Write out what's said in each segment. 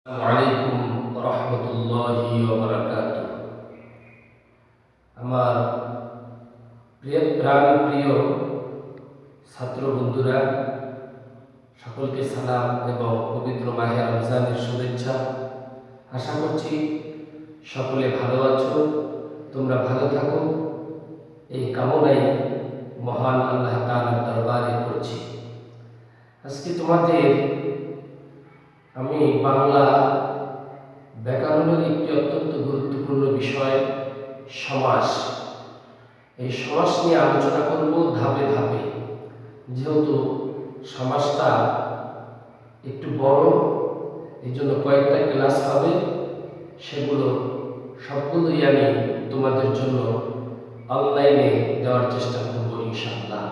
আলাইকুম রহমতুল্লাহি ওয়া বারাকাতুহু। আমার প্রিয় ছাত্র বন্ধুরা, সকলকে সালাম এবং পবিত্র মাহে রমজানের শুভেচ্ছা। আশা করছি সকলে ভালো আছো, তোমরা ভালো থাকো, এই কামনাই মহান আল্লাহ তাআলার দরবারে করছি। আজকে তোমাদের আমি বাংলা ব্যাকরণের একটি অত্যন্ত গুরুত্বপূর্ণ বিষয় সমাস, এই সমাস নিয়ে আলোচনা করব ধাপে ধাপে। যেহেতু সমাসটা একটু বড়, এই জন্য কয়েকটা ক্লাস হবে, সেগুলো সবগুলোই আমি তোমাদের জন্য অনলাইনে দেওয়ার চেষ্টা করব ইনশাআল্লাহ।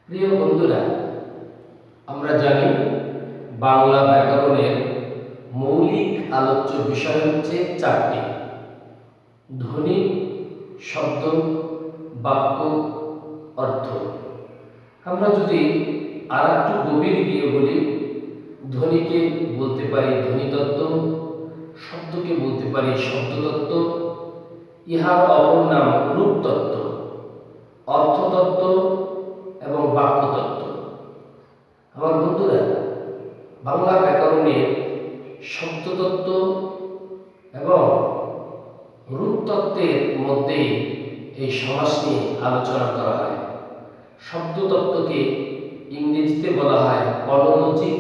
প্রিয় বন্ধুরা, আমরা জানি বাংলা ব্যাকরণের মৌলিক আলোচ্য বিষয় হচ্ছে চারটি: ধ্বনি, শব্দ, বাক্য, অর্থ। আমরা যদি আর একটু গভীর গিয়ে বলি, ধ্বনিকে বলতে পারি ধ্বনিতত্ত্ব, শব্দকে বলতে পারি শব্দতত্ত্ব, ইহার অপর নাম রূপতত্ত্ব, অর্থতত্ত্ব এবং বাক্যতত্ত্ব। আমার বন্ধুরা, বাংলা ব্যাকরণের শব্দতত্ত্ব এবং রূপতত্ত্বের মধ্যে এই সমাস নিয়ে আলোচনা করা হয়। শব্দতত্ত্বকে ইংরেজিতে বলা হয় ফনোলজি,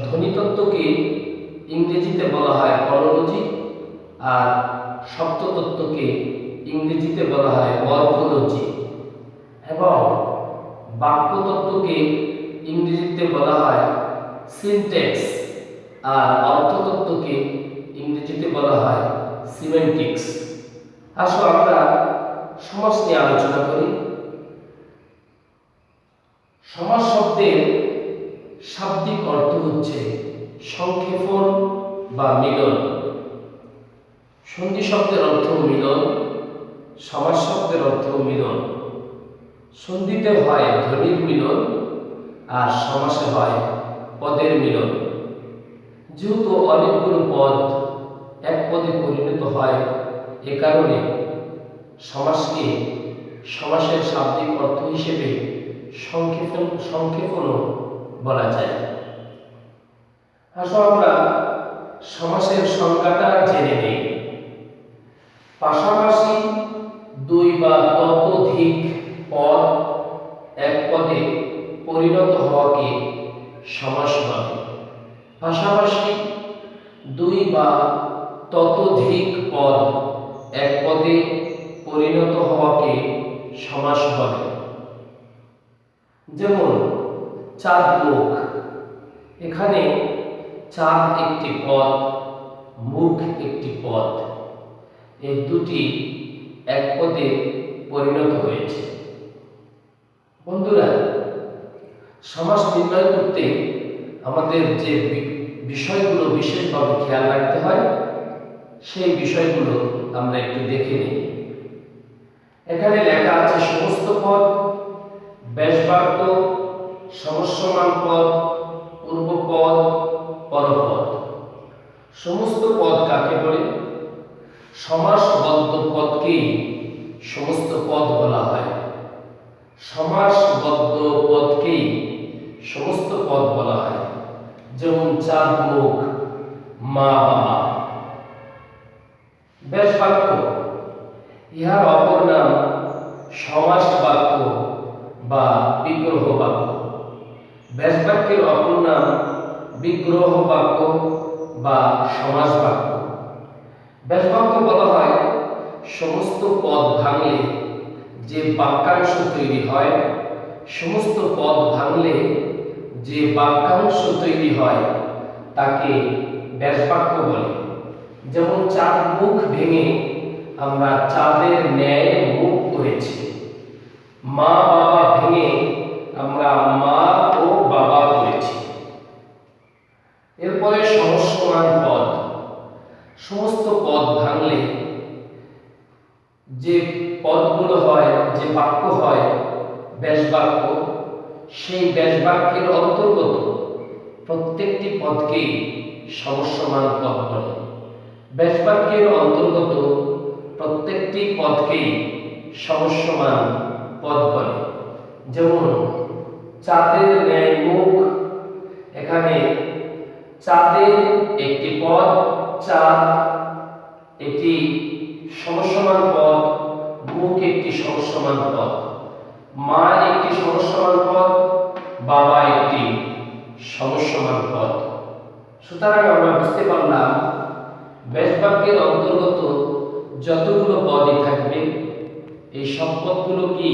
ধ্বনিতত্ত্বকে ইংরেজিতে বলা হয় ফনোলজি, আর শব্দতত্ত্বকে ইংরেজিতে বলা হয় মরফোলজি, এবং বাক্যতত্ত্বকে ইংরেজিতে বলা হয় সিনট্যাক্স, আর অর্থতত্ত্বকে ইংরেজিতে বলা হয় সিমেন্টিক্স। আসো আমরা সমাস নিয়ে আলোচনা করি। সমাস শব্দের শাব্দিক অর্থ হচ্ছে সংক্ষেপণ বা মিলন। সন্ধি শব্দের অর্থ মিলন, সমাস শব্দের অর্থ মিলন। সন্ধিতে হয় ধ্বনির মিলন, আর সমাসে হয় পদের মিলন। যেহেতু অনেকগুলো পদ এক পদে পরিণত হয়, এ কারণে সমাসকে সমাসের শাব্দিক অর্থ হিসেবে সংক্ষেপণও বলা যায়। আসলে আমরা সমাসের সংজ্ঞাটা জেনে নিই। পাশাপাশি দুই বা ততোধিক পদ এক পদে পরিণত হওয়াকে সমাস বলে। পাশাপাশি দুই বা ততোধিক পদ এক পদে পরিণত হওয়াকে সমাস বলে। যেমন চাঁদ মুখ, এখানে চাঁদ একটি পদ, মুখ একটি পদ, এই দুটি এক পদে পরিণত হয়েছে। বন্ধুরা, সমাস নির্ণয় করতে আমাদের যে বিষয়গুলো বিশেষভাবে খেয়াল রাখতে হয়, সেই বিষয়গুলো আমরা একটু দেখে নিই। এখানে লেখা আছে সমস্ত পদ, ব্যাসবাক্য, সমস্যমান পদ, পূর্বপদ, পরপদ। সমস্ত পদ কাকে বলে? সমাসবদ্ধ পদকেই সমস্ত পদ বলা হয়। সমাসবদ্ধ পদকেই সমস্ত পদ বলা হয়। যেমন চাঁদ মুখ, মা বাবা। ব্যাসবাক্য, ইহার অপর নাম সমাস বাক্য বা বিগ্রহ বাক্য। ব্যাসবাক্যের অপর নাম বিগ্রহ বাক্য বা সমাস বাক্য। ব্যাসবাক্য বলা হয় সমস্ত পদ ভাঙলে যে বাক্যাংশ তৈরি হয়, সমস্ত পদ ভাঙলে যে বাক্যাংশ তৈরি হয় তাকে ব্যাসবাক্য বলে। যেমন চাঁদ মুখ ভেঙে আমরা চাঁদের ন্যায় মুখ করেছি। মা বাবা ভেঙে আমরা মা ও বাবা করেছি। এরপরে সমস্যমান পদ। সমস্ত পদ ভাঙলে যে পদগুলো হয়, যে বাক্য হয় ব্যাসবাক্য, সেই ব্যাসবাক্যের অন্তর্গত প্রত্যেকটি পদকেই সমস্যমান পদ বলে। ব্যাসবাক্যের অন্তর্গত প্রত্যেকটি পদকেই সমস্যমান পদ বলে। যেমন চাঁদের ন্যায় মুখ, এখানে চাঁদের একটি পদ, চাঁদ একটি সমস্যমান পদ, মুখ একটি সমস্যমান পদ, মা একটি সমস্যমান পদ, বাবা একটি সমস্যমান পদ। সুতরাং আমরা বুঝতে পারলাম ব্যাসবাক্যের অন্তর্গত যতগুলো পদই থাকবে এই সব পদগুলো কি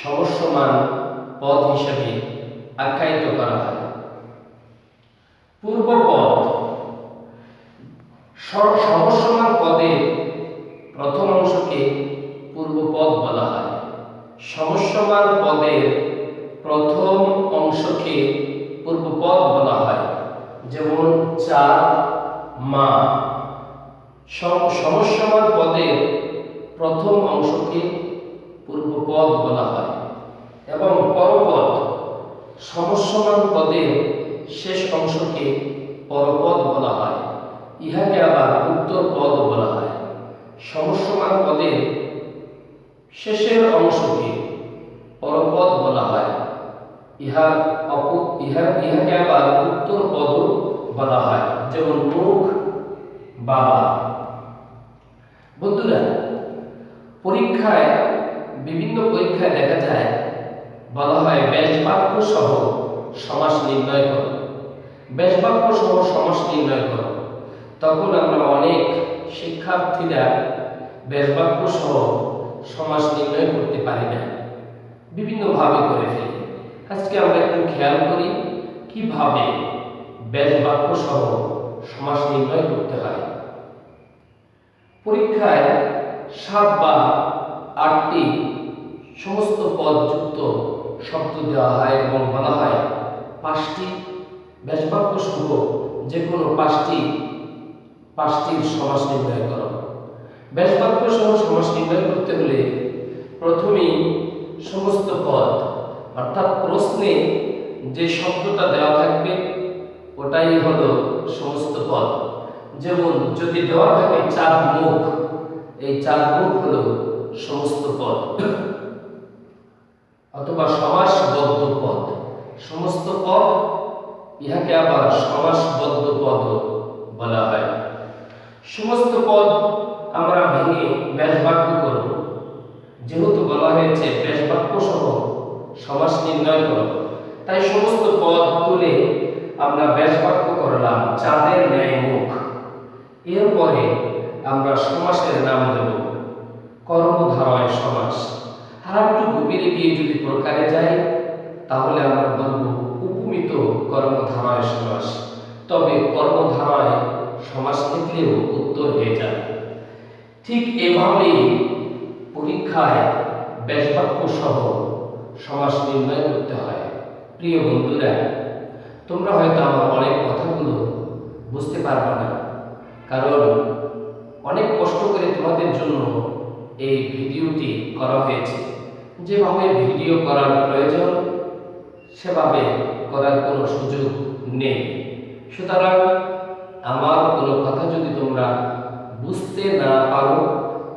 সমস্যমান পদ হিসেবে আখ্যায়িত করা হয়। পূর্বপদ, সমস্যমান পদের প্রথম অংশকে পূর্বপদ বলা হয়। সমস্যমান পদের প্রথম অংশকে পূর্বপদ বলা হয়। যেমন চাঁদ, মা। সমস্যমান পদের প্রথম অংশকে পূর্বপদ বলা হয় এবং পরপদ, সমস্যমান পদের শেষ অংশকে পরপদ বলা হয়। ইহাকে আবার উত্তর পদ বলা হয়। সমস্যমান পদের শেষের অংশকে পরপদ বলা হয়। ইহাকে আবার উত্তর পদ বলা হয়। যেমন মুখ, বাবা। বন্ধুরা, বিভিন্ন পরীক্ষায় দেখা যায় বলা হয় ব্যাসবাক্য সহ সমাস নির্ণয় করো, ব্যাসবাক্য সহ সমাস নির্ণয় করো। তখন আমরা অনেক শিক্ষার্থীরা ব্যাসবাক্য সহ সমাস নির্ণয় করতে পারি না, বিভিন্নভাবে করে ফেলি। আজকে আমরা একটু খেয়াল করি কিভাবে ব্যাসবাক্য সহ সমাস নির্ণয় করতে হয়। পরীক্ষায় 7 বা 8টি সমস্ত পদযুক্ত শব্দ দেওয়া হয় এবং বলা হয় 5টি ব্যাসবাক্য সহ যে কোনো 5টির সমাস নির্ণয় করো। ব্যাসবাক্য সহ সমাস নির্ণয় করতে হলে প্রথমেই সমস্ত পদ, অর্থাৎ প্রশ্নে যে শব্দটা দেওয়া থাকবে ওটাই হলো সমস্ত পদ। যেমন যদি দেওয়া থাকে চাঁদ মুখ, এই চাঁদ মুখ হলো সমস্ত পদ। অথবা সমাসবদ্ধ পদ, সমস্ত পদ, ইহাকে আবার সমাসবদ্ধ পদ বলা হয়। সমস্ত পদ আমরা ভেঙে ব্যাসবাক্য করব। যেহেতু বলা হয়েছে ব্যাসবাক্য সহ সমাস নির্ণয় করো, তাই সমস্ত পদ তুলে আমরা ব্যাসবাক্য করলাম চাঁদের ন্যায় মুখ। এরপরে আমরা সমাসের নাম দেব কর্মধারয় সমাস। আর একটু গভীরে গিয়ে যদি প্রকারে যাই তাহলে আমরা বলব উপমিত কর্মধারয় সমাস। তবে কর্মধারয় সমাস লিখলেও উত্তর হয়ে যাবে। ঠিক এভাবেই পরীক্ষায় ব্যাসবাক্য সহ সমাস নির্ণয় করতে হয়। প্রিয় বন্ধুরা, তোমরা হয়তো আমার অনেক কথাগুলো বুঝতে পারবে না, কারণ অনেক কষ্ট করে তোমাদের জন্য এই ভিডিওটি করা হয়েছে। যেভাবে ভিডিও করার প্রয়োজন সেভাবে করার কোনো সুযোগ নেই। সুতরাং আমার কোনো কথা যদি তোমরা বুঝতে না পারো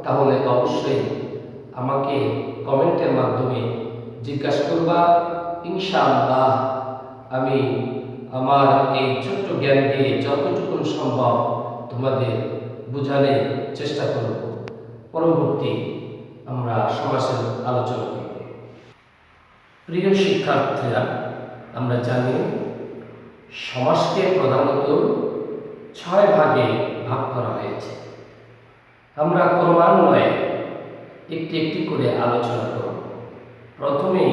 তাহলে অবশ্যই আমাকে কমেন্টের মাধ্যমে জিজ্ঞাসা করবা। ইনশাআল্লাহ আমি আমার এই ছোট্ট জ্ঞান দিয়ে যতটুকু সম্ভব তোমাদের বোঝানোর চেষ্টা করব। পরবর্তী আমরা সমাসের আলোচনা করব। প্রিয় শিক্ষার্থীরা, আমরা জানি সমাসকে প্রধানত 6 ভাগে ভাগ করা হয়েছে। আমরা ক্রমান্বয়ে একটি একটি করে আলোচনা করব। প্রথমেই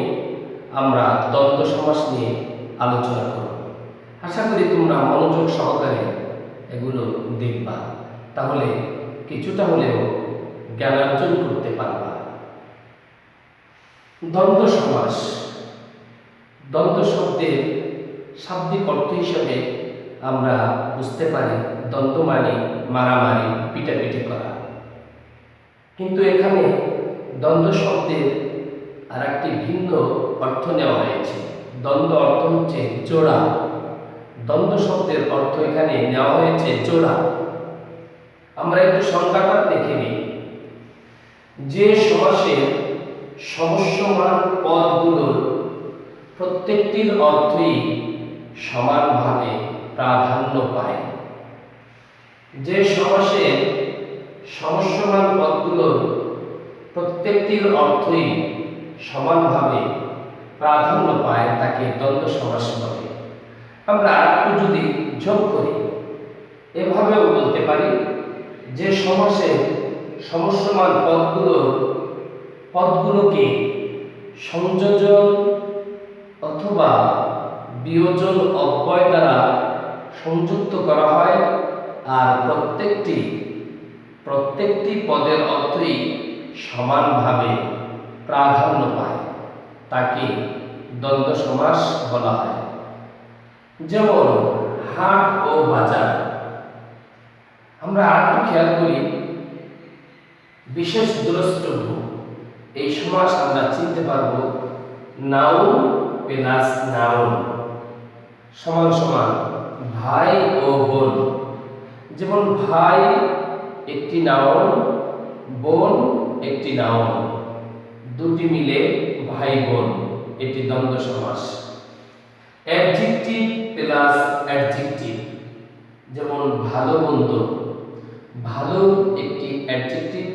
আমরা দ্বন্দ্ব সমাস নিয়ে আলোচনা করব। আশা করি তোমরা মনোযোগ সহকারে এগুলো দেখবা, তাহলে কিছুটা হলেও জ্ঞানার্জন করতে পারবা। দ্বন্দ্ব সমাস, দ্বন্দ্ব শব্দের শাব্দিক অর্থ হিসেবে আমরা বুঝতে পারি দ্বন্দ্ব মানে মারামারি, পিটাপিটি করা। কিন্তু এখানে দ্বন্দ্ব শব্দের আর একটি ভিন্ন অর্থ নেওয়া হয়েছে। দ্বন্দ্ব অর্থ হচ্ছে জোড়া, দ্বন্দ্ব শব্দের অর্থ এখানে নেওয়া হয়েছে জোড়া। আমরা একটু সংজ্ঞাটা দেখে নিই। যে সমাসের সমস্যমান পদগুলোর প্রত্যেকটির অর্থই সমানভাবে প্রাধান্য পায়। যে সমাসের সমস্যমান পদগুলোর প্রত্যেকটির অর্থই সমানভাবে প্রাধান্য পায় তাকে দ্বন্দ্ব সমাস বলে। আমরা আরেকটু যদি যোগ করি, এভাবেও বলতে পারি যে সমাসের সমস্যমান পদগুলোকে সংযোজন অথবা বিয়োজন অব্যয় দ্বারা সংযুক্ত করা হয়, আর প্রত্যেকটি পদের অর্থই সমানভাবে প্রাধান্য পায় তাকে দ্বন্দ্ব সমাস বলা হয়। যেমন হাট ও বাজার। আমরা আরেকটু খেয়াল করি, বিশেষ দ্রষ্টব্য এই সমাস আমরা চিনতে পারবো নাউন প্লাস নাউন সমান সমান ভাই ও বোন। যেমন ভাই একটি নাউন, বোন একটি নাউন, দুটি মিলে ভাই বোন, এটি দ্বন্দ্ব সমাস। অ্যাডজেক্টিভ প্লাস অ্যাডজেক্টিভ, যেমন ভালো মন্দ, ভালো একটি অ্যাডজেক্টিভ,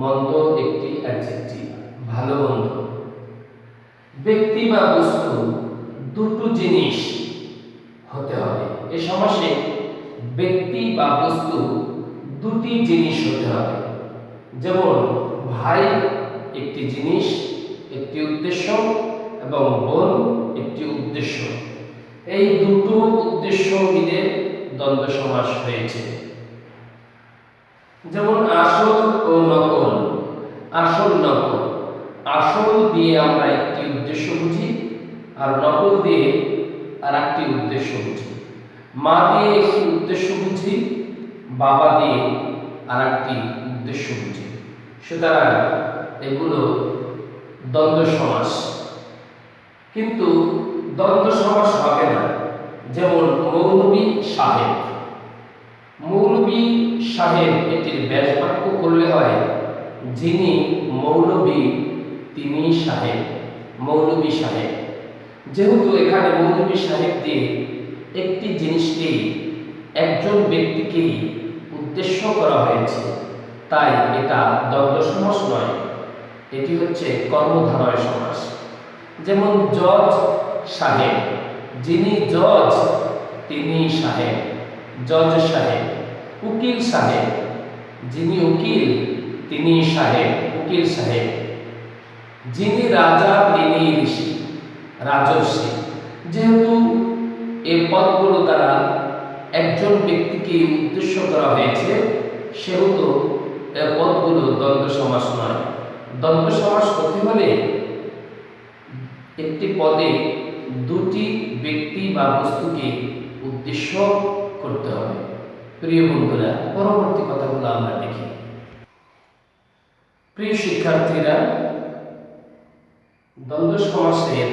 মন্দ একটি অ্যাডজেক্টিভ, ভালো মন্দ। ব্যক্তি বা বস্তু দুটো জিনিস হতে হবে। এই সমাসে ব্যক্তি বা বস্তু দুটি জিনিস হতে হবে। যেমন ভাই একটি জিনিস, একটি উদ্দেশ্য, এবং বোন একটি উদ্দেশ্য। এই দুটো উদ্দেশ্য মিলে দ্বন্দ্ব সমাস হয়েছে। যেমন আসল ও নকল। আসল নকল, আসল দিয়ে আমরা একটি উদ্দেশ্য বুঝি, আর নকল দিয়ে আর একটি উদ্দেশ্য বুঝি। মা দিয়ে একটি উদ্দেশ্য বুঝি, বাবা দিয়ে আর একটি উদ্দেশ্য বুঝি। সুতরাং এগুলো দ্বন্দ্ব সমাস। কিন্তু দ্বন্দ্ব সমাস হবে না। যেমন মৌলবী সাহেব। মৌলবী সাহেব এটির ব্যাস বাক্য করলে হয় যিনি মৌলবী তিনি সাহেব, মৌলবী সাহেব। যেহেতু এখানে মৌলবী সাহেব দিয়ে একটি জিনিসকেই, একজন ব্যক্তিকেই উদ্দেশ্য করা হয়েছে, তাই এটা দ্বন্দ্ব সমাস নয়, এটি হচ্ছে কর্মধারয় সমাস। যেমন জজ সাহেব, যিনি জজ তিনি সাহেব, জজ সাহেব। উকিল সাহেব, যিনি উকিল তিনি সাহেব, উকিল সাহেব। যিনি রাজা তিনি ঋষি, রাজর্ষি। যেহেতু এই পদগুলো দ্বারা একজন ব্যক্তিকে উদ্দেশ্য করা হয়েছে, সেহেতু এই পদগুলো দ্বন্দ্ব সমাস নয়। দ্বন্দ্ব সমাস হতে হলে একটি পদে দুটি ব্যক্তি বা বস্তুকে উদ্দেশ্য করতে হবে। প্রিয় বন্ধুরা, পরবর্তী কথাগুলো আমরা দেখি। প্রিয় শিক্ষার্থীরা, দ্বন্দ্ব সমাসের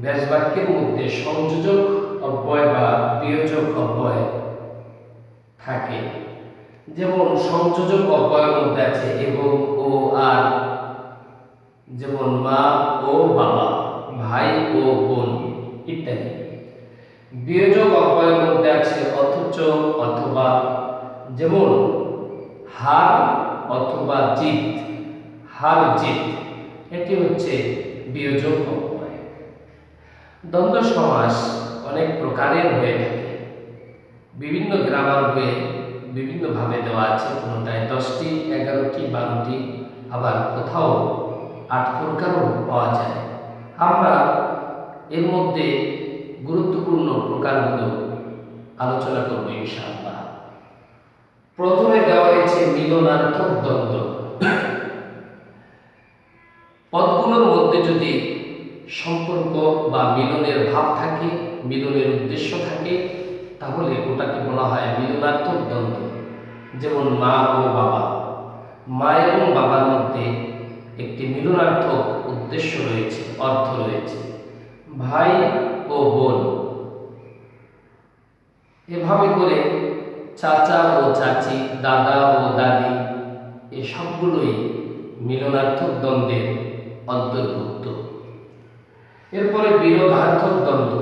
ব্যাস বাক্যের মধ্যে সংযোজক অব্যয় বা বিয়োজক অব্যয় থাকে। যেমন সংযোজক অব্যয়ের মধ্যে আছে এবং, ও, আর। যেমন মা ও বাবা, ভাই ও বোন ইত্যাদি। বিয়োজক অব্যয়ের মধ্যে আছে অথচ, অথবা। যেমন হার অথবা জিত, হার জিত, এটি হচ্ছে বিয়োজক অব্যয়। দ্বন্দ্ব সমাস অনেক প্রকারের হয়ে থাকে। বিভিন্ন গ্রামার বইয়ে বিভিন্নভাবে দেওয়া আছে, কোনোটায় 10টি, 11টি, 12টি, আবার কোথাও 8 প্রকারও পাওয়া যায়। আমরা এর মধ্যে গুরুত্বপূর্ণ প্রকারগুলো আলোচনা করব ইনশাআল্লাহ। প্রথমে দেওয়া হয়েছে মিলনার্থক দ্বন্দ্ব। পদগুলোর মধ্যে যদি সম্পর্ক বা মিলনের ভাব থাকে, মিলনের উদ্দেশ্য থাকে, তাহলে ওটাকে বলা হয় মিলনার্থক দ্বন্দ্ব। যেমন মা ও বাবা, মা এবং বাবার মধ্যে একটি মিলনার্থক উদ্দেশ্য রয়েছে, অর্থ রয়েছে। ভাই ও বোন, এভাবে করে চাচা ও চাচি, দাদা ও দাদি এ সবগুলোই মিলনার্থক দ্বন্দ্বের অন্তর্ভুক্ত। এরপরে বিরোধার্থক দ্বন্দ্ব।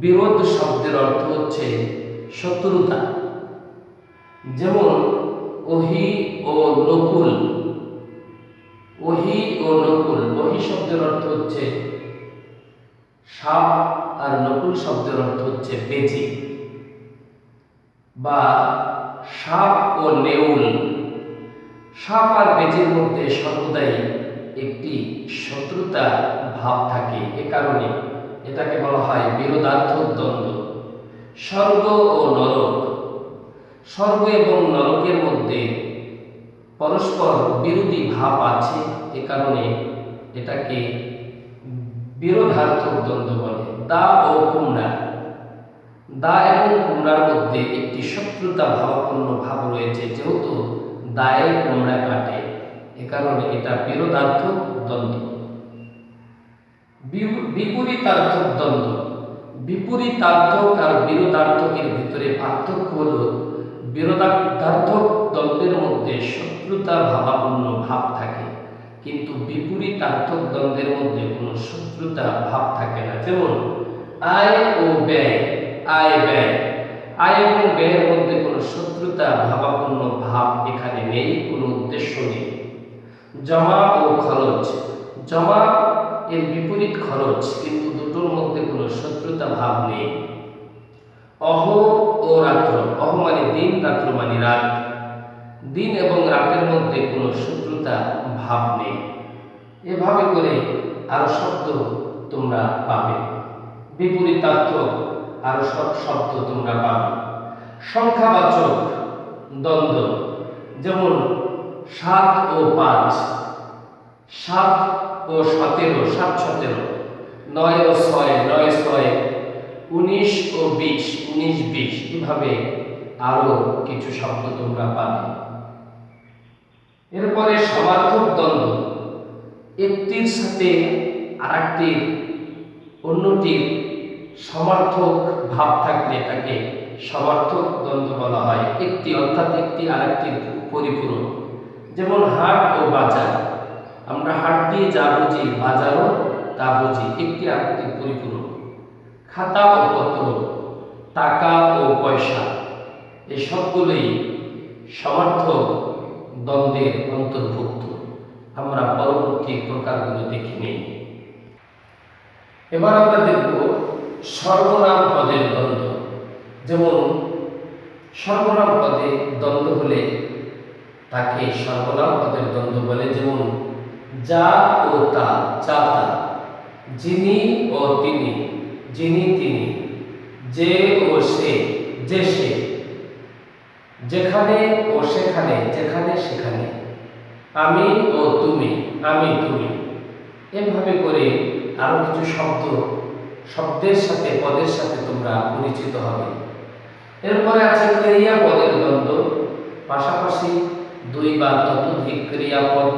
বিরোধ শব্দের অর্থ হচ্ছে শত্রুতা। যেমন ওহি ও নকুল। ওহি ও নকুল, ওহি শব্দের অর্থ হচ্ছে সাপ আর নকুল শব্দের অর্থ হচ্ছে বেজি। বা সাপ ও নেউল, সাপ আর বেজির মধ্যে সর্বদাই একটি শত্রুতা ভাব থাকে, এ কারণে এটাকে বলা হয় বিরোধার্থক দ্বন্দ্ব। স্বর্গ ও নরক, স্বর্গ এবং নরকের মধ্যে পরস্পর বিরোধী ভাব আছে, এ কারণে এটাকে বিরোধার্থক দ্বন্দ্ব বলে। দা ও কুমড়া, দা এবং কুমড়ার মধ্যে একটি শত্রুতা ভাবাপন্ন ভাব রয়েছে, যেহেতু দায়ে কুমড়া কাটে, এ কারণে এটা বিরোধার্থক দ্বন্দ্ব। বিপরীতার্থক দ্বন্দ্ব। বিপরীতার্থক আর বিরোধার্থকের ভিতরে পার্থক্য হল বিরোধার্থক দ্বন্দ্বের মধ্যে শত্রুতা ভাবাপন্ন ভাব থাকে, কিন্তু বিপরীতার্থক দ্বন্দ্বের মধ্যে কোনো শত্রুতা ভাব থাকে না। যেমন আয় ও ব্যয়, আয় ব্যয়, আয় এবং ব্যয়ের মধ্যে কোনো শত্রুতা ভাবাপন্ন ভাব এখানে নেই, কোনো উদ্দেশ্য নেই। জমা ও খরচ, জমা এর বিপরীত খরচ, কিন্তু দুটোর মধ্যে কোনো শত্রুতা ভাব নেই। অহ ও রাত্র, অহ মানে দিন, রাত্র মানে রাত, দিন এবং রাতের মধ্যে কোনো শত্রুতা ভাব নেই। এভাবে করে আরো শব্দ তোমরা পাবে, বিপরীতার্থক আরো সব শব্দ তোমরা পাবে। সংখ্যাবাচক দ্বন্দ্ব, যেমন 7 ও 5, 7 ও 17, 7 17, 9 ও 6, 9 6, 19 ও 20, 19 20, এভাবে আরো কিছু শব্দ তোমরা পাবে। এরপরে সমার্থক দ্বন্দ্ব, একটির সাথে আরেকটির, অন্যটির সমার্থক ভাব থাকলে তাকে সমার্থক দ্বন্দ্ব বলা হয়। একটি অর্থাৎ একটি আরেকটির পরিপূরক। যেমন হাট ও বাজার, আমরা হাট দিয়ে যা বুঝি, বাজারও তা বুঝি, একটি আরেকটির পরিপূরক। খাতা ও পত্র, টাকা ও পয়সা, এই সবগুলোই সমার্থক দ্বন্দ্বের অন্তর্ভুক্ত। আমরা পরবর্তী প্রকারগুলো দেখে নিই। এবার আমরা দেখব সর্বনাম পদের দ্বন্দ্ব। যেমন সর্বনাম পদে দ্বন্দ্ব হলে তাকে সর্বনাম পদের দ্বন্দ্ব বলে। যেমন যা ও তা, যা তা। যিনি ও তিনি, যিনি তিনি। যে ও সে, যে সে। যেখানে ও সেখানে, যেখানে সেখানে। আমি ও তুমি, আমি তুমি। এভাবে করে আরো কিছু শব্দের সাথে, পদের সাথে তোমরা পরিচিত হবে। এরপরে আছে ক্রিয়াপদের দ্বন্দ্ব। পাশাপাশি দুই বা ততোধিক ক্রিয়াপদ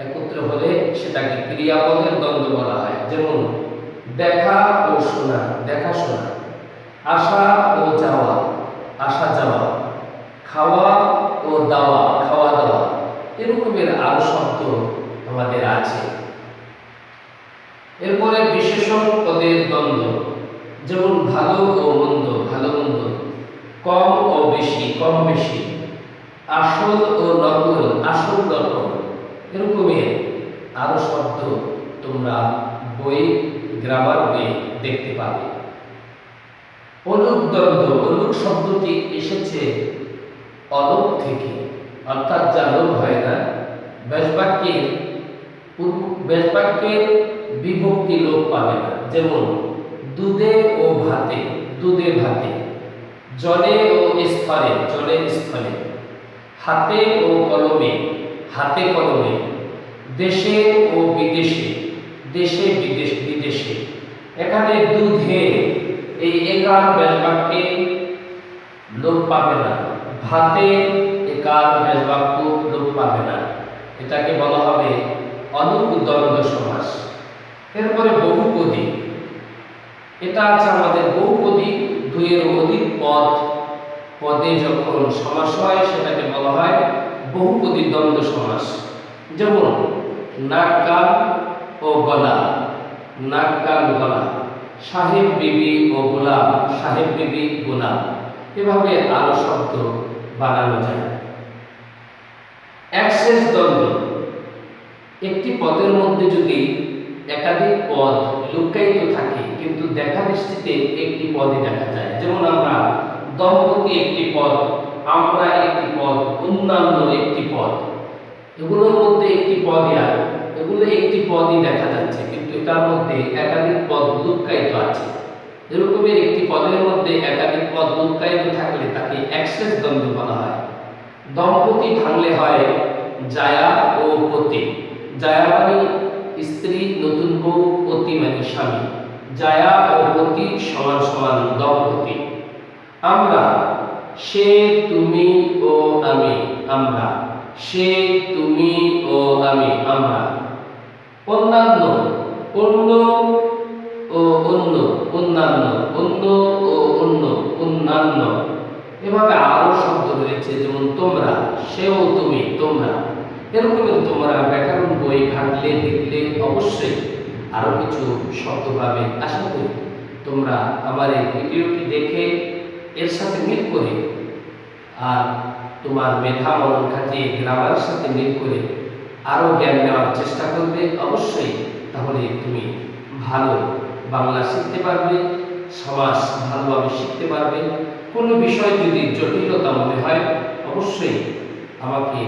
একত্র হলে সেটাকে ক্রিয়াপদের দ্বন্দ্ব বলা হয়। যেমন দেখা ও শোনা, দেখা শোনা। আসা ও যাওয়া, আসা যাওয়া। খাওয়া ও দাওয়া, খাওয়া দাওয়া। এরকমের আরো শব্দ আমাদের আছে। এরপরে বিশেষণ পদের দ্বন্দ্ব। যেমন ভালো ও মন্দ, ভালো মন্দ। কম ও বেশি, কম বেশি। আসল ও নকল, আসল নকল। এরকমের আরো শব্দ তোমরা বই, গ্রামার বই দেখতে পাবে। অলুক দ্বন্দ্ব, অলুক শব্দটি এসেছে অলোক থেকে, অর্থাৎ যা লোপ হয় না। ব্যাসবাক্যের বিভক্তি লোপ পাবে না। যেমন দুধে ও ভাতে, দুধে ভাতে। জলে ও স্থলে, জলে স্থলে। হাতে ও কলমে, হাতে কলমে। দেশে ও বিদেশে, দেশে বিদেশে। এখানে দুধে, এই একার ব্যাসবাক্যে লোপ পাবে না। ভাতে একার ব্যাসবাক্য লোপ পাবে না। এটাকে বলা হবে অলুক দ্বন্দ্ব সমাস। এরপরে বহুপদী। এটা আছে আমাদের বহুপদী দুইয়ের অধিক পদে যখন সমাস হয় সেটাকে বলা হয় বহুপদী দ্বন্দ্ব সমাস। যেমন নাক কান ও গলা, নাক কান গলা, সাহেব বিবি ও গোলাম, সাহেব বিবি গোলাম। এভাবে আরো শব্দ বানানো যায়। একশেষ দ্বন্দ্ব, একটি পদের মধ্যে যদি একাধিক পদ লুকায়িত থাকে কিন্তু দেখা দৃষ্টিতে একটি পদই দেখা যায়। যেমন আমরা দম্পতি একটি পদ, আমরা একটি পদ, অন্যান্য একটি পদ, এগুলোর মধ্যে একটি পদই আর এগুলো একটি পদই দেখা যাচ্ছে কিন্তু এটার মধ্যে একাধিক পদ লুকায়িত আছে। এরকমের একটি পদের মধ্যে একাধিক পদ লুকায়িত থাকলে তাকে একশেষ দ্বন্দ্ব বলা হয়। দম্পতি ভাঙলে হয় জায়া ও পতি। জায়া মানে স্ত্রী, নতুন বউ, পতি মানে স্বামী। জায়া ও পতি সমান সমান দম্পতি। আমরা, সে, তুমি ও আমি, আমরা, সে, তুমি ও আমি, আমরা। অন্যান্য, অন্য ও অন্য, অন্যান্য, অন্য ও অন্য, অন্যান্য। এভাবে আরো শব্দ রয়েছে, যেমন তোমরা, সেও, তুমি, তোমরা। এরকমের তোমরা ব্যাকরণ বই ঘাটলে দেখলে অবশ্যই আরো কিছু শব্দ পাবে। আশা করি তোমরা আমার এই ভিডিওটি দেখে এর সাথে মিল করে আর তোমার মেধা মনন খাটিয়ে গ্রামারের সাথে মিল করে আরো জ্ঞান নেওয়ার চেষ্টা করবে অবশ্যই। তাহলে তুমি ভালো বাংলা শিখতে পারবে, সমাজ ভালোভাবে শিখতে পারবে। কোনো বিষয় যদি জটিলতা মনে হয় অবশ্যই আমাকে